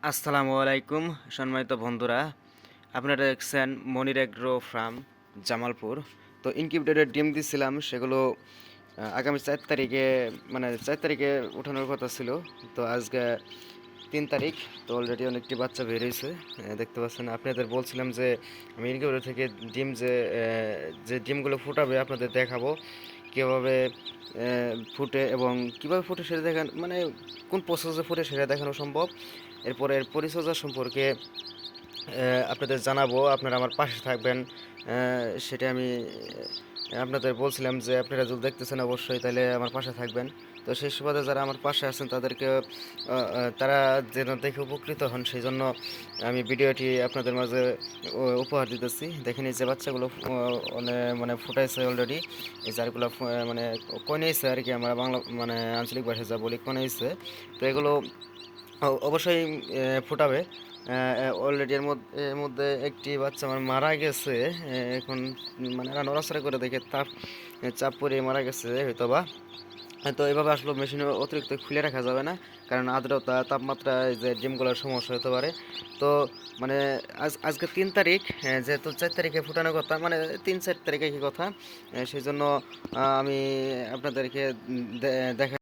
আসসালামু আলাইকুম সম্মানিত বন্ধুরা, আপনারা দেখছেন মনির এগ্রো ফার্ম জামালপুর। তো ইনকিউবেটরের ডিম দিছিলাম, সেগুলো আগামী 4 তারিখে মানে 4 তারিখে ওঠানোর কথা ছিল। তো আজকে 3 তারিখ। তো অলরেডি অনেকটি বাচ্চা বের হয়েছে, দেখতে পাচ্ছেন। আপনাদের বলছিলাম যে আমি ইনকিউবেটর থেকে ডিম যে ডিমগুলো ফুটাবে আপনাদের দেখাবো কীভাবে ফুটে এবং কীভাবে ফুটে সেটা দেখান, মানে কোন প্রসেসে ফুটে সেটা দেখানো সম্ভব। এরপরে এর পরিচর্যা সম্পর্কে আপনাদের জানাবো, আপনারা আমার পাশে থাকবেন। সেটা আমি আপনাদের বলছিলাম যে আপনারা যদি দেখতেছেন অবশ্যই তাহলে আমার পাশে থাকবেন। তো সেই সুবাদে যারা আমার পাশে আছেন তাদেরকে তারা যেন দেখে উপকৃত হন, সেই জন্য আমি ভিডিওটি আপনাদের মাঝে উপহার দিতেছি। দেখেন এই যে বাচ্চাগুলো মানে ফুটাইছে অলরেডি, এই যারগুলো মানে কনেছে আর কি, আমরা বাংলা মানে আঞ্চলিক ভাষায় যা বলি কনেছে। তো এগুলো অবশ্যই ফুটাবে। অলরেডি এর মধ্যে একটি বাচ্চা আমার মারা গেছে। এখন মানে এরা নড়াচড়া করে দেখে চাপ পড়ে মারা গেছে হয়তোবা। তো এভাবে আসলে মেশিনে অতিরিক্ত খুলে রাখা যাবে না, কারণ আর্দ্রতা তাপমাত্রা এই যে ডিমগুলোর সমস্যা হতে পারে। তো মানে আজকে 3 তারিখ, যেহেতু 4 তারিখে ফুটানোর কথা, মানে 3-4 তারিখে কি কথা, সেই জন্য আমি আপনাদেরকে দেখা